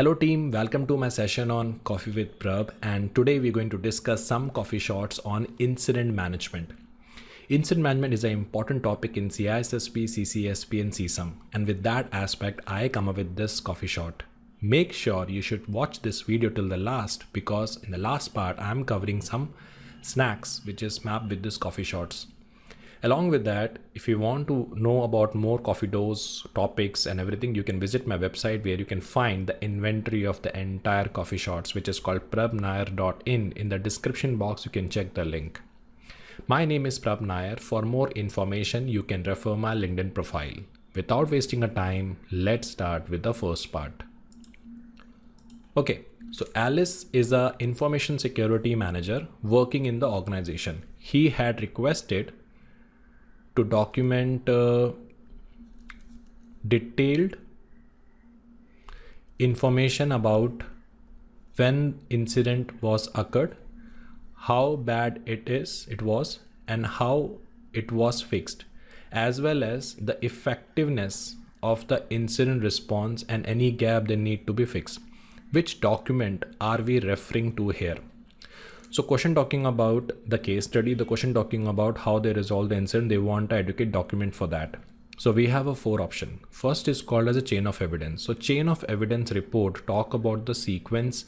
Hello team, welcome to my session on Coffee with Prab, and today we're going to discuss some coffee shots on incident management. Incident management is an important topic in CISSP, CCSP and CISM, and with that aspect I come up with this coffee shot. Make sure you should watch this video till the last because in the last part I'm covering some snacks which is mapped with this coffee shots. Along with that, if you want to know about more coffee dose topics and everything, you can visit my website where you can find the inventory of the entire coffee shots, which is called prabnair.in. In the description box, you can check the link. My name is Prab Nair. For more information, you can refer my LinkedIn profile. Without wasting a time, let's start with the first part. Okay, so Alice is a information security manager working in the organization. He had requested to document detailed information about when incident was occurred, how bad it was and how it was fixed, as well as the effectiveness of the incident response and any gap they need to be fixed. Which document are we referring to here? So question talking about the case study, the question talking about how they resolve the incident, they want an adequate document for that. So we have a 4 option. First is called as a chain of evidence. So chain of evidence report talk about the sequence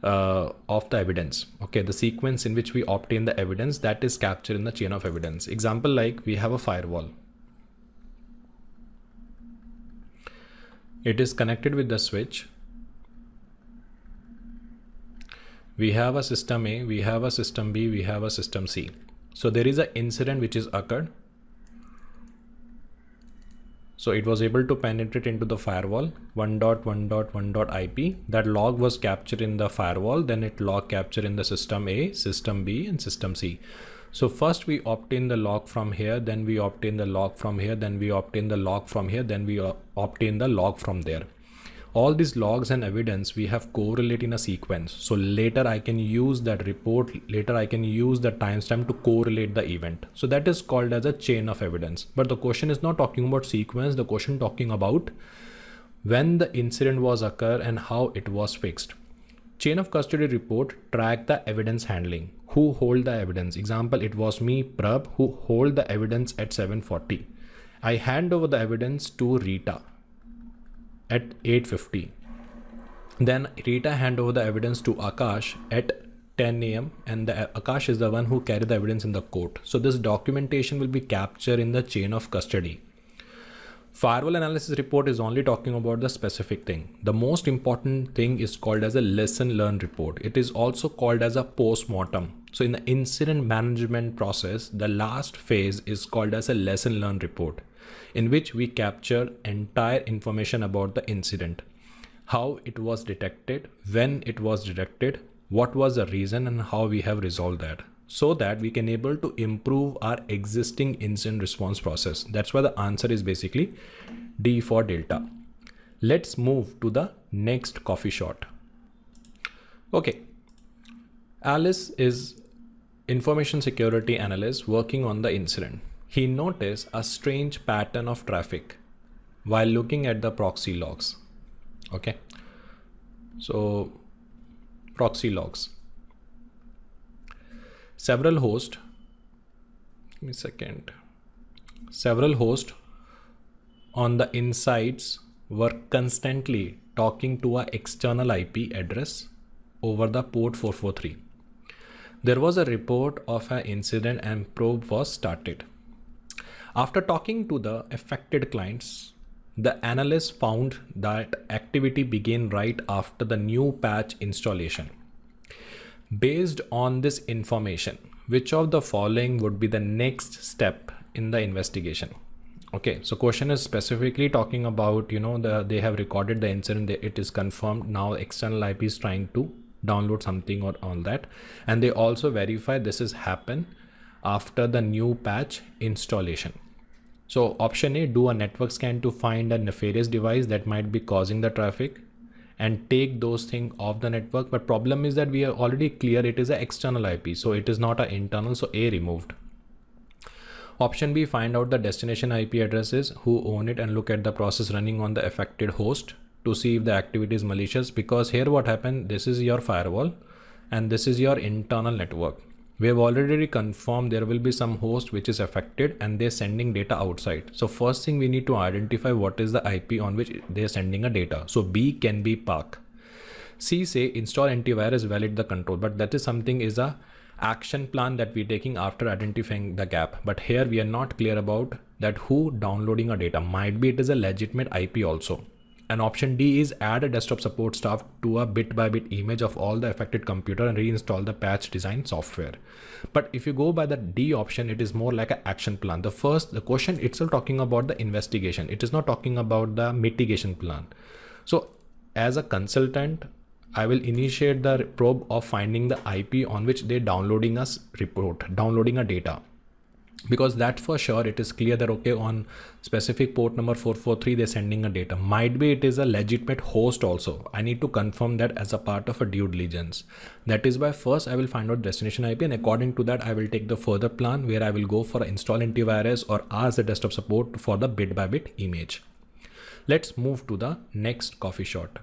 of the evidence. Okay, the sequence in which we obtain the evidence that is captured in the chain of evidence. Example, like we have a firewall. It is connected with the switch. We have a system A, we have a system B, we have a system C. So there is an incident which is occurred. So it was able to penetrate into the firewall 1.1.1.IP. That log was captured in the firewall, then it log captured in the system A, system B and system C. So first we obtain the log from here, then we obtain the log from here, then we obtain the log from here, then we obtain the log from there. All these logs and evidence we have correlate in a sequence. So later I can use that report, later I can use the timestamp to correlate the event. So that is called as a chain of evidence. But the question is not talking about sequence, the question talking about when the incident was occur and how it was fixed. Chain of custody report track the evidence handling. Who hold the evidence? Example, it was me, Prab, who hold the evidence at 7:40. I hand over the evidence to Rita at 8:50. Then Rita hand over the evidence to Akash at 10 a.m. and Akash is the one who carried the evidence in the court. So this documentation will be captured in the chain of custody. Firewall analysis report is only talking about the specific thing. The most important thing is called as a lesson learned report. It is also called as a post-mortem. So in the incident management process, the last phase is called as a lesson learned report, in which we capture entire information about the incident, how it was detected, when it was detected, what was the reason and how we have resolved that, so that we can able to improve our existing incident response process. That's why the answer is basically D for Delta. Let's move to the next coffee shot. Okay, Alice is information security analyst working on the incident. He noticed a strange pattern of traffic while looking at the proxy logs. Okay, so proxy logs. Several hosts on the insides were constantly talking to an external IP address over the port 443. There was a report of an incident and probe was started. After talking to the affected clients, the analyst found that activity began right after the new patch installation. Based on this information, which of the following would be the next step in the investigation? Okay, so question is specifically talking about, they have recorded the incident, it is confirmed, now external IP is trying to download something or all that, and they also verify this has happened after the new patch installation. So option A, do a network scan to find a nefarious device that might be causing the traffic and take those things off the network. But problem is that we are already clear it is an external IP, so it is not an internal, so A removed. Option B, find out the destination IP addresses, who own it, and look at the process running on the affected host to see if the activity is malicious, because here what happened, this is your firewall and this is your internal network. We have already confirmed there will be some host which is affected and they're sending data outside. So first thing we need to identify what is the IP on which they're sending a data. So B can be PARC. C say install antivirus, validate the control, but that is something is a action plan that we're taking after identifying the gap. But here we are not clear about that who downloading a data. Might be it is a legitimate IP also. And option D is add a desktop support staff to a bit by bit image of all the affected computer and reinstall the patch design software. But if you go by the D option, it is more like an action plan. The question itself talking about the investigation. It is not talking about the mitigation plan. So as a consultant, I will initiate the probe of finding the IP on which they're downloading a data. Because that for sure it is clear that okay, on specific port number 443 they're sending a data. Might be it is a legitimate host also. I need to confirm that as a part of a due diligence. That is why first I will find out destination IP, and according to that I will take the further plan where I will go for install antivirus or ask the desktop support for the bit by bit image. Let's move to the next coffee shot.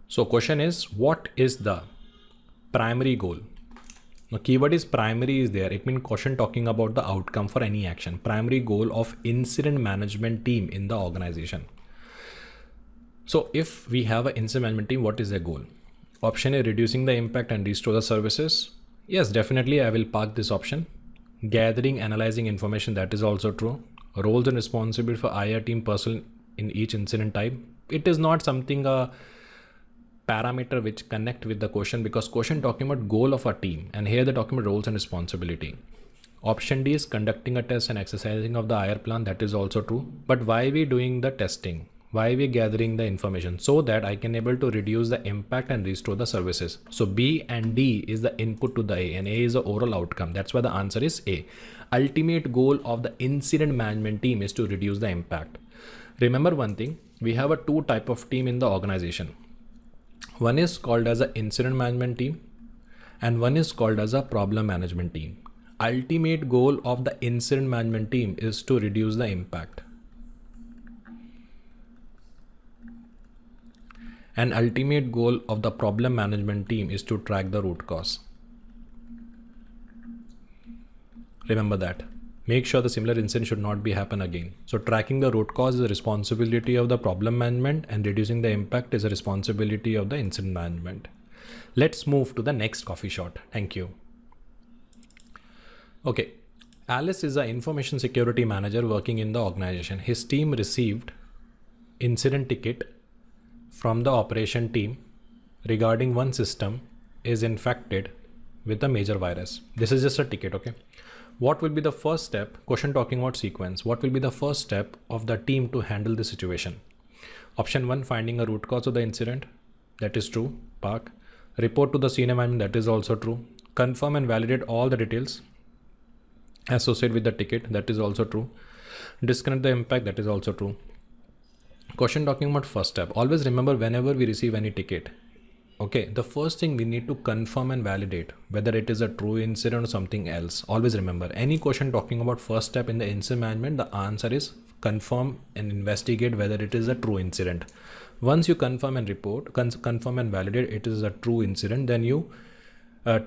So question is, what is the primary goal? Now keyword is primary is there. It means question talking about the outcome for any action. Primary goal of incident management team in the organization. So if we have an incident management team, what is their goal? Option A, reducing the impact and restore the services. Yes, definitely I will park this option. Gathering, analyzing information, that is also true. Roles and responsibility for IR team personnel in each incident type. It is not something parameter which connect with the question, because question talking about goal of a team, and here the talking about roles and responsibility. Option D is conducting a test and exercising of the IR plan. That is also true. But why we doing the testing? Why we gathering the information? So that I can able to reduce the impact and restore the services. So B and D is the input to the A, and A is the overall outcome. That's why the answer is A. Ultimate goal of the incident management team is to reduce the impact. Remember one thing, we have a two type of team in the organization. One is called as an incident management team and one is called as a problem management team. Ultimate goal of the incident management team is to reduce the impact. And ultimate goal of the problem management team is to track the root cause. Remember that. Make sure the similar incident should not be happen again. So tracking the root cause is a responsibility of the problem management, and reducing the impact is a responsibility of the incident management. Let's move to the next coffee shot. Thank you. Okay. Alice is an information security manager working in the organization. His team received incident ticket from the operation team regarding one system is infected with a major virus. This is just a ticket, okay? What will be the first step? Question talking about sequence. What will be the first step of the team to handle the situation? Option 1, finding a root cause of the incident. That is true. PARC. Report to the senior management. That is also true. Confirm and validate all the details associated with the ticket. That is also true. Disconnect the impact. That is also true. Question talking about first step. Always remember, whenever we receive any ticket, okay, the first thing we need to confirm and validate whether it is a true incident or something else. Always remember, any question talking about first step in the incident management, the answer is confirm and investigate whether it is a true incident. Once you confirm and report, confirm and validate it is a true incident, then you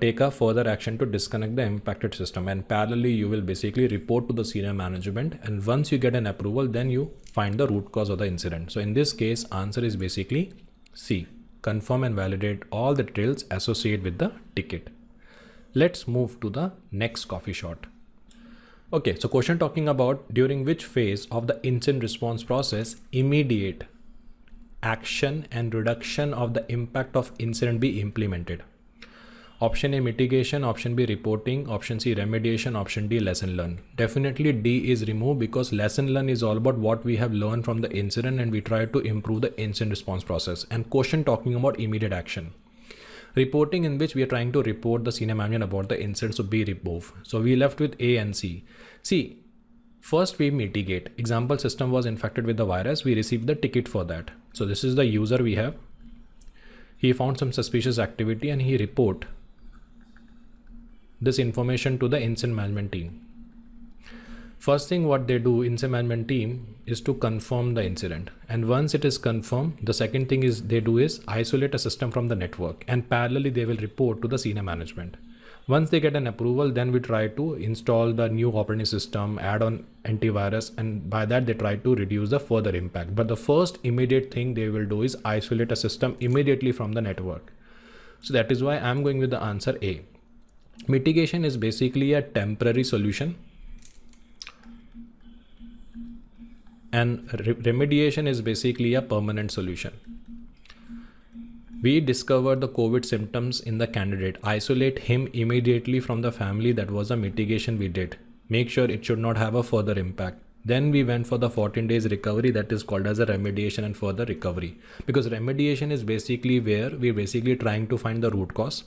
take a further action to disconnect the impacted system, and parallelly you will basically report to the senior management, and once you get an approval, then you find the root cause of the incident. So in this case, answer is basically C. Confirm and validate all the details associated with the ticket. Let's move to the next coffee shot. Okay, so question talking about during which phase of the incident response process immediate action and reduction of the impact of incident be implemented. Option A, mitigation. Option B, reporting. Option C, remediation. Option D, lesson learned. Definitely D is removed, because lesson learned is all about what we have learned from the incident and we try to improve the incident response process. And question talking about immediate action. Reporting, in which we are trying to report the senior management about the incident, so B removed. So we left with A and C. See, first we mitigate. Example, system was infected with the virus. We received the ticket for that. So this is the user we have. He found some suspicious activity and he report this information to the incident management team. First thing what they do, incident management team, is to confirm the incident. And once it is confirmed, the second thing is they do is isolate a system from the network, and parallelly they will report to the senior management. Once they get an approval, then we try to install the new operating system, add on antivirus, and by that they try to reduce the further impact. But the first immediate thing they will do is isolate a system immediately from the network. So that is why I'm going with the answer A. Mitigation is basically a temporary solution, and remediation is basically a permanent solution. We discover the COVID symptoms in the candidate, isolate him immediately from the family. That was a mitigation we did. Make sure it should not have a further impact. Then we went for the 14 days recovery, that is called as a remediation and further recovery. Because remediation is basically where we're basically trying to find the root cause,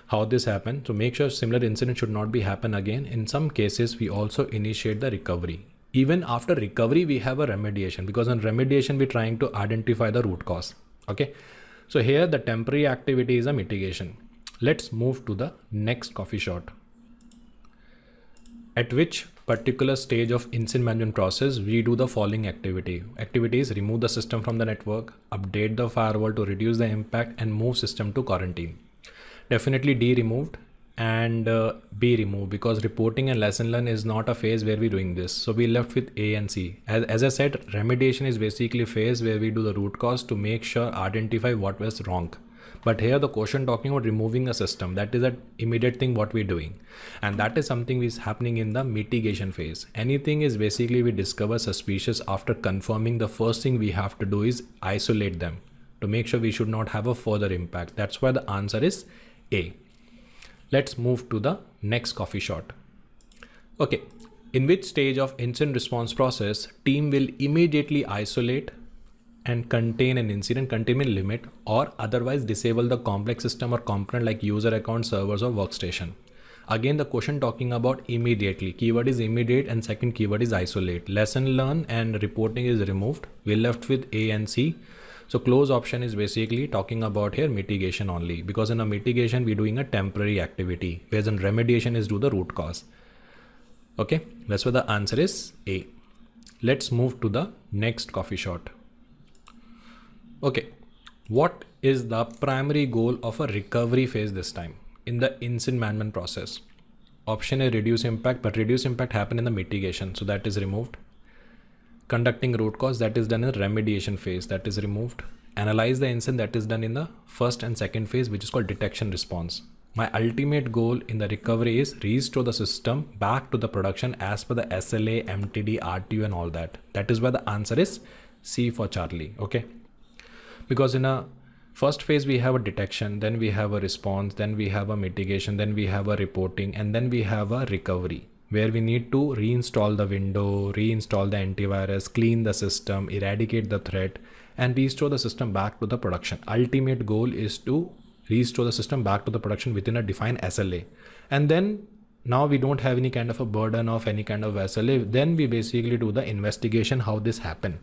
how this happened. So make sure similar incident should not be happen again. In some cases, we also initiate the recovery. Even after recovery, we have a remediation, because on remediation, we're trying to identify the root cause. Okay. So here the temporary activity is a mitigation. Let's move to the next coffee shot. At which particular stage of incident management process we do the following activities: remove the system from the network, update the firewall to reduce the impact, and move system to quarantine. Definitely D removed and B removed, because reporting and lesson learn is not a phase where we're doing this. So we left with A and C. As I said, remediation is basically a phase where we do the root cause to make sure, identify what was wrong. But here the question talking about removing a system, that is an immediate thing what we're doing. And that is something which is happening in the mitigation phase. Anything is basically we discover suspicious after confirming, the first thing we have to do is isolate them to make sure we should not have a further impact. That's why the answer is A. Let's move to the next coffee shot. Okay. In which stage of incident response process, team will immediately isolate and contain an incident containment limit, or otherwise disable the complex system or component like user account, servers, or workstation. Again, the question talking about immediately. Keyword is immediate and second keyword is isolate. Lesson learn and reporting is removed. We're left with A and C. So close option is basically talking about here mitigation only, because in a mitigation we're doing a temporary activity, whereas in remediation is do the root cause. Okay, that's why the answer is A. Let's move to the next coffee shot. Okay, what is the primary goal of a recovery phase this time in the incident management process? Option A, reduce impact, but reduce impact happen in the mitigation, so that is removed. Conducting root cause, that is done in the remediation phase, that is removed. Analyze the incident, that is done in the first and second phase, which is called detection response. My ultimate goal in the recovery is restore the system back to the production as per the SLA, MTD, RTU and all that. That is why the answer is C for Charlie. Okay. Because in a first phase, we have a detection, then we have a response, then we have a mitigation, then we have a reporting, and then we have a recovery, where we need to reinstall the window, reinstall the antivirus, clean the system, eradicate the threat, and restore the system back to the production. Ultimate goal is to restore the system back to the production within a defined SLA. And then now we don't have any kind of a burden of any kind of SLA. Then we basically do the investigation how this happened.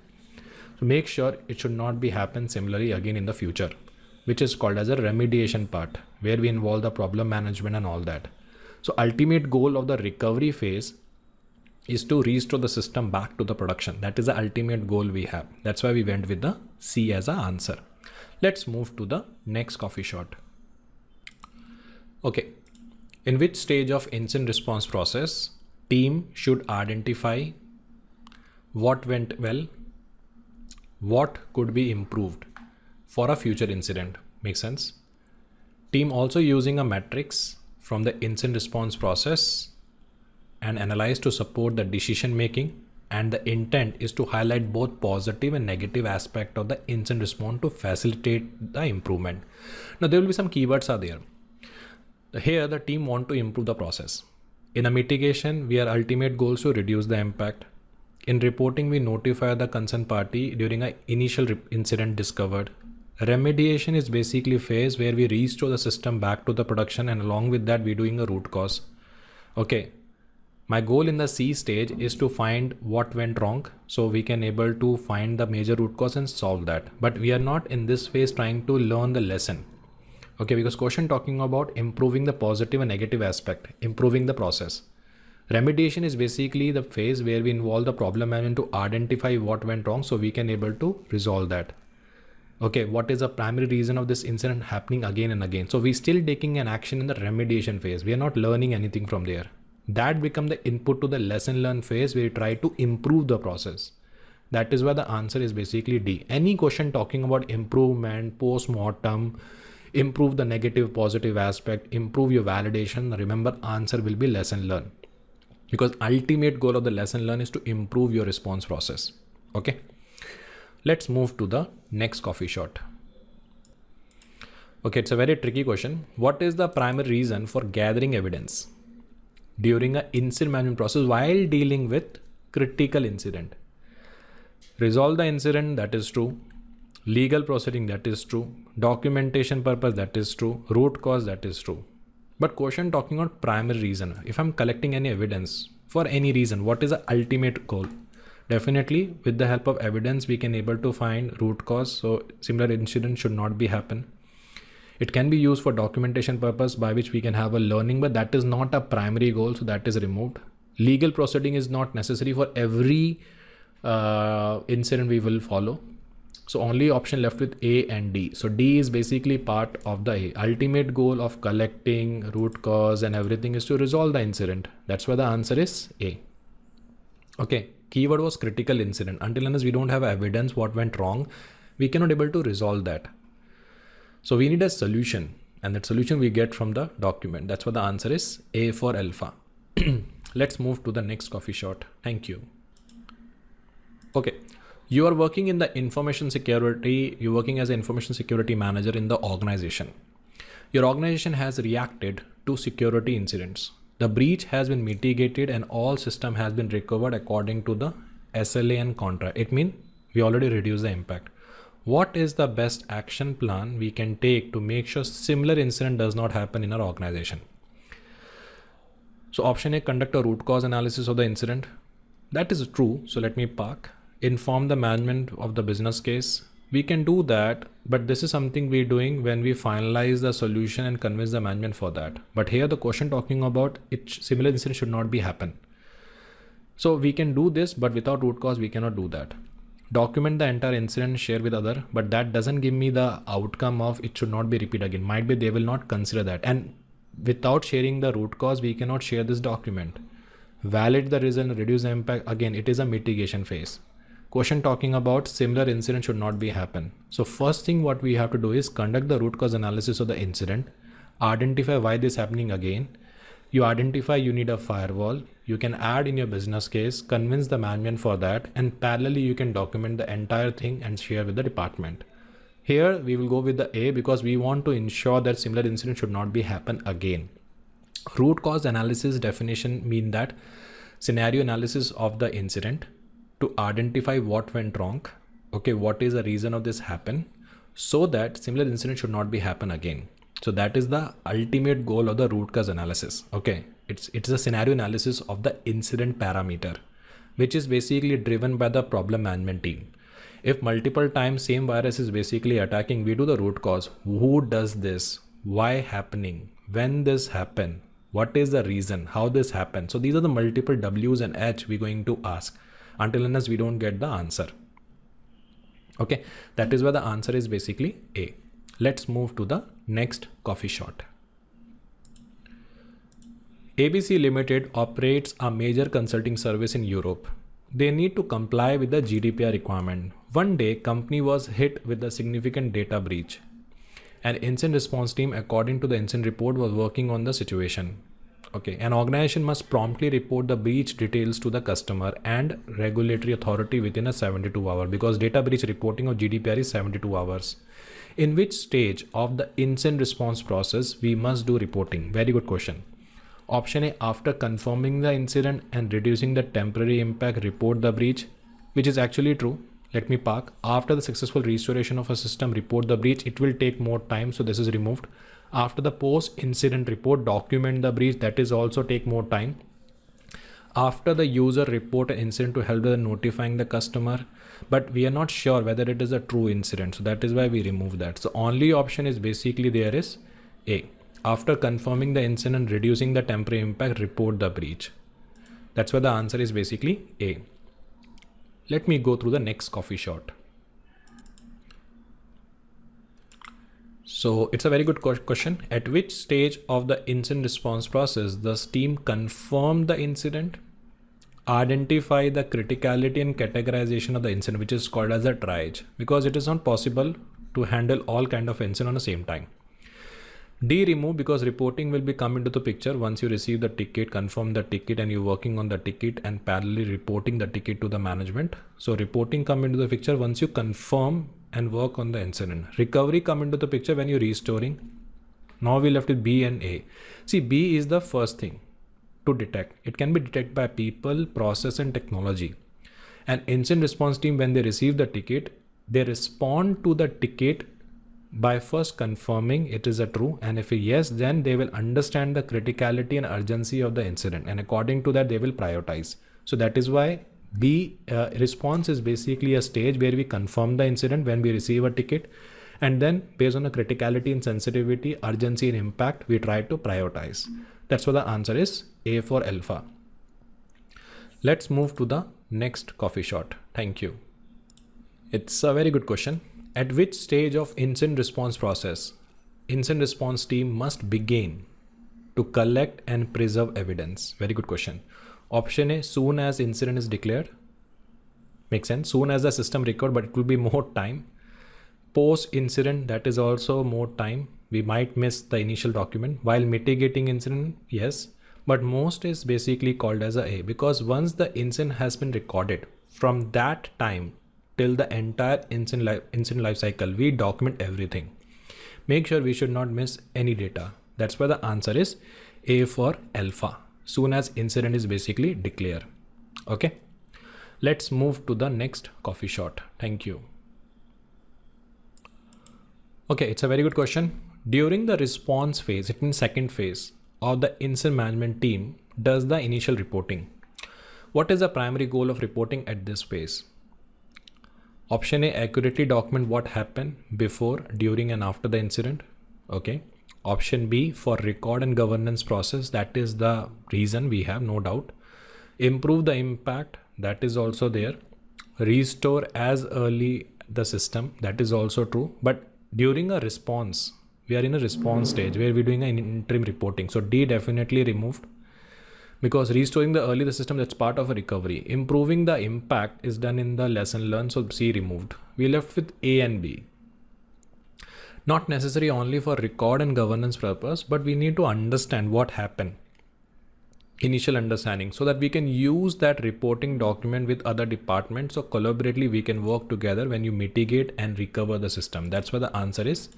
So make sure it should not be happen similarly again in the future, which is called as a remediation part, where we involve the problem management and all that. So ultimate goal of the recovery phase is to restore the system back to the production. That is the ultimate goal we have. That's why we went with the C as an answer. Let's move to the next coffee shot. Okay. In which stage of incident response process, team should identify what went well, what could be improved for a future incident. Makes sense? Team also using a matrix from the incident response process and analyze to support the decision making, and the intent is to highlight both positive and negative aspect of the incident response to facilitate the improvement. Now there will be some keywords are there. Here the team want to improve the process. In a mitigation, we are ultimate goals to reduce the impact. In reporting, we notify the concerned party during an initial incident discovered. Remediation is basically a phase where we restore the system back to the production, and along with that we're doing a root cause. Okay, my goal in the C stage is to find what went wrong so we can able to find the major root cause and solve that. But we are not in this phase trying to learn the lesson. Okay, because question talking about improving the positive and negative aspect, improving the process. Remediation is basically the phase where we involve the problem management to identify what went wrong so we can able to resolve that. Okay, what is the primary reason of this incident happening again and again? So we're still taking an action in the remediation phase. We are not learning anything from there. That become the input to the lesson learned phase where we try to improve the process. That is why the answer is basically D. Any question talking about improvement, post-mortem, improve the negative, positive aspect, improve your validation, remember answer will be lesson learned. Because ultimate goal of the lesson learned is to improve your response process. Okay. Let's move to the next coffee shot. Okay, it's a very tricky question. What is the primary reason for gathering evidence during an incident management process while dealing with critical incident? Resolve the incident, that is true. Legal proceeding, that is true. Documentation purpose, that is true. Root cause, that is true. But question talking about primary reason. If I'm collecting any evidence for any reason, what is the ultimate goal? Definitely with the help of evidence, we can able to find root cause. So similar incident should not be happen. It can be used for documentation purpose by which we can have a learning, but that is not a primary goal. So that is removed. Legal proceeding is not necessary for every incident we will follow. So only option left with A and D. So D is basically part of the A. Ultimate goal of collecting root cause and everything is to resolve the incident. That's why the answer is A. Okay. Keyword was critical incident. Until unless we don't have evidence what went wrong, we cannot able to resolve that. So we need a solution, and that solution we get from the document. That's why the answer is A for alpha. Let's move to the next coffee shot. Thank you. Okay. You are working in the information security. You're working as an information security manager in the organization. Your organization has reacted to security incidents. The breach has been mitigated and all system has been recovered according to the SLA and contract. It means we already reduced the impact. What is the best action plan we can take to make sure similar incident does not happen in our organization? So option A, conduct a root cause analysis of the incident. That is true. So let me park. Inform the management of the business case. We can do that, but this is something we're doing when we finalize the solution and convince the management for that. But here the question talking about it, similar incident should not be happen. So we can do this, but without root cause, we cannot do that. Document the entire incident, share with other, but that doesn't give me the outcome of it should not be repeated again. Might be they will not consider that. And without sharing the root cause, we cannot share this document. Validate the result, reduce the impact. Again, it is a mitigation phase. Question talking about similar incident should not be happen. So first thing what we have to do is conduct the root cause analysis of the incident, identify why this is happening again. You identify you need a firewall. You can add in your business case, convince the management for that, and parallelly you can document the entire thing and share with the department. Here we will go with the A because we want to ensure that similar incident should not be happen again. Root cause analysis definition mean that scenario analysis of the incident to identify what went wrong. Okay, what is the reason of this happen so that similar incident should not be happen again. So that is the ultimate goal of the root cause analysis. Okay, it's a scenario analysis of the incident parameter, which is basically driven by the problem management team. If multiple times same virus is basically attacking, we do the root cause. Who does this? Why happening? When this happen? What is the reason? How this happened? So these are the multiple W's and H we're going to ask until unless we don't get the answer. Okay, that is why the answer is basically A. Let's move to the next coffee shot. ABC Limited operates a major consulting service in Europe. They need to comply with the GDPR requirement. One day, company was hit with a significant data breach. An incident response team, according to the incident report, was working on the situation. Okay, an organization must promptly report the breach details to the customer and regulatory authority within a 72 hours because data breach reporting of GDPR is 72 hours. In which stage of the incident response process we must do reporting? Very good question. Option A, after confirming the incident and reducing the temporary impact, report the breach, which is actually true. Let me park. After the successful restoration of a system, report the breach. It will take more time, so this is removed. After the post-incident report, document the breach. That is also take more time. After the user report an incident to help with notifying the customer, but we are not sure whether it is a true incident. So that is why we remove that. So only option is basically there is A. After confirming the incident, reducing the temporary impact, report the breach. That's why the answer is basically A. Let me go through the next coffee shot. So it's a very good question. At which stage of the incident response process does team confirm the incident, identify the criticality and categorization of the incident, which is called as a triage, because it is not possible to handle all kind of incident on the same time. D, remove, because reporting will be come into the picture once you receive the ticket, confirm the ticket, and you're working on the ticket and parallelly reporting the ticket to the management. So reporting come into the picture once you confirm and work on the incident. Recovery come into the picture when you're restoring. Now we left with B and A. See, B is the first thing to detect. It can be detected by people, process, and technology. An incident response team, when they receive the ticket, they respond to the ticket by first confirming it is a true, and if a yes, then they will understand the criticality and urgency of the incident, and according to that they will prioritize. So that is why B response is basically a stage where we confirm the incident when we receive a ticket, and then based on the criticality and sensitivity, urgency and impact, we try to prioritize. That's why the answer is A for alpha. Let's move to the next coffee shot. Thank you. It's a very good question. At which stage of incident response process incident response team must begin to collect and preserve evidence? Very good question. Option A, soon as incident is declared. Makes sense. Soon as the system record, but it will be more time. Post incident, that is also more time. We might miss the initial document. While mitigating incident, yes, but most is basically called as a, because once the incident has been recorded, from that time till the entire incident life cycle, we document everything. Make sure we should not miss any data. That's why the answer is A for alpha. Soon as incident is basically declared. Okay. Let's move to the next coffee shot. Thank you. Okay, it's a very good question. During the response phase, it means second phase of the incident management team does the initial reporting. What is the primary goal of reporting at this phase? Option A, accurately document what happened before, during, and after the incident. Okay. Option B, for record and governance process. That is the reason we have, no doubt. Improve the impact. That is also there. Restore as early the system. That is also true. But during a response, we are in a response stage where we're doing an interim reporting. So D definitely removed, because restoring the early the system, that's part of a recovery. Improving the impact is done in the lesson learned, so C removed. We left with A and B. Not necessary only for record and governance purpose, but we need to understand what happened. Initial understanding, so that we can use that reporting document with other departments, so collaboratively we can work together when you mitigate and recover the system. That's why the answer is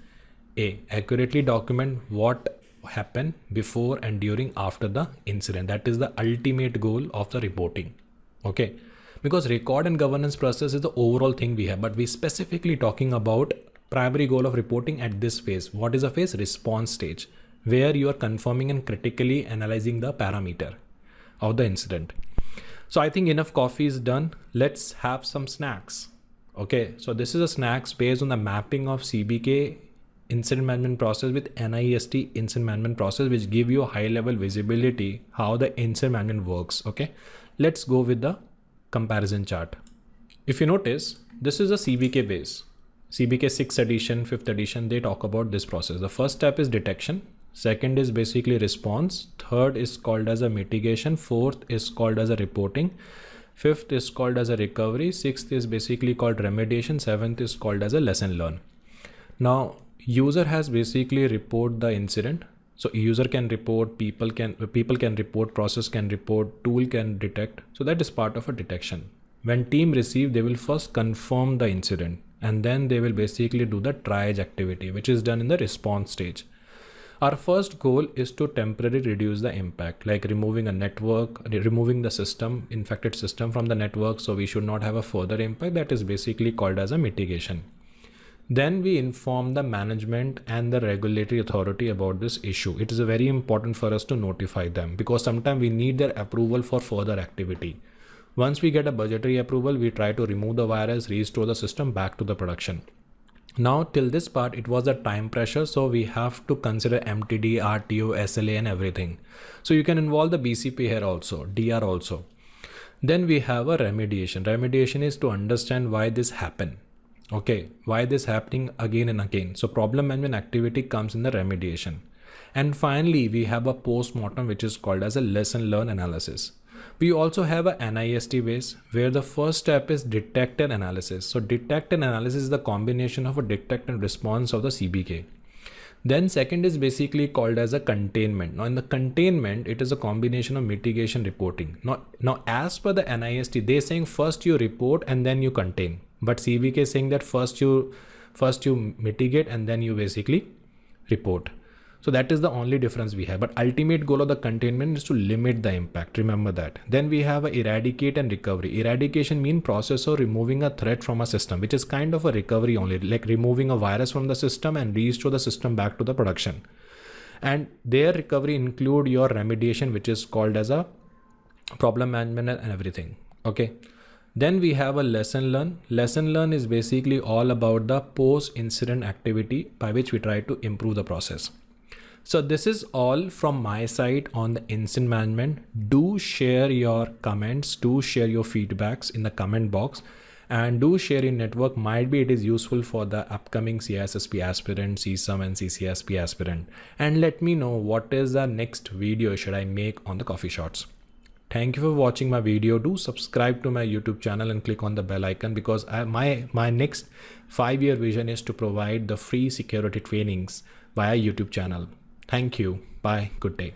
A. Accurately document what happen before and during after the incident. That is the ultimate goal of the reporting. Okay, because record and governance process is the overall thing we have, but we specifically talking about primary goal of reporting at this phase. What is the phase? Response stage, where you are confirming and critically analyzing the parameter of the incident. So I think enough coffee is done. Let's have some snacks. Okay, so this is a snacks based on the mapping of CBK incident management process with NIST incident management process, which give you a high level visibility how the incident management works. Okay, let's go with the comparison chart. If you notice, this is a CBK base. CBK 6th edition, 5th edition, they talk about this process. The first step is detection. Second is basically response. Third is called as a mitigation. Fourth is called as a reporting. Fifth is called as a recovery. Sixth is basically called remediation. Seventh is called as a lesson learned. Now, user has basically report the incident. So user can report, people can report, process can report, tool can detect. So that is part of a detection. When team receive, they will first confirm the incident, and then they will basically do the triage activity, which is done in the response stage. Our first goal is to temporarily reduce the impact, like removing a network, removing the system, infected system from the network. So we should not have a further impact. That is basically called as a mitigation. Then we inform the management and the regulatory authority about this issue. It is very important for us to notify them, because sometimes we need their approval for further activity. Once we get a budgetary approval, we try to remove the virus, restore the system back to the production. Now till this part, it was a time pressure. So we have to consider MTD, RTO, SLA and everything. So you can involve the BCP here also, DR also. Then we have a remediation. Remediation is to understand why this happened. Okay, why this happening again and again. So problem management activity comes in the remediation. And finally, we have a post-mortem, which is called as a lesson learn analysis. We also have a NIST base where the first step is detect and analysis. So detect and analysis is the combination of a detect and response of the CBK. Then second is basically called as a containment. Now in the containment, it is a combination of mitigation reporting. Now as per the NIST, they're saying first you report and then you contain. But CBK is saying that first you mitigate and then you basically report. So that is the only difference we have. But ultimate goal of the containment is to limit the impact. Remember that. Then we have a eradicate and recovery. Eradication means process of removing a threat from a system, which is kind of a recovery only, like removing a virus from the system and restore the system back to the production. And their recovery include your remediation, which is called as a problem management and everything. Okay. Then we have a lesson learn. Lesson learn is basically all about the post incident activity by which we try to improve the process. So this is all from my side on the incident management. Do share your comments, do share your feedbacks in the comment box, and do share in network. Might be it is useful for the upcoming CISSP aspirant, CISM and CCSP aspirant. And let me know what is the next video should I make on the coffee shots. Thank you for watching my video. Do subscribe to my YouTube channel and click on the bell icon, because my next 5-year vision is to provide the free security trainings via YouTube channel. Thank you. Bye. Good day.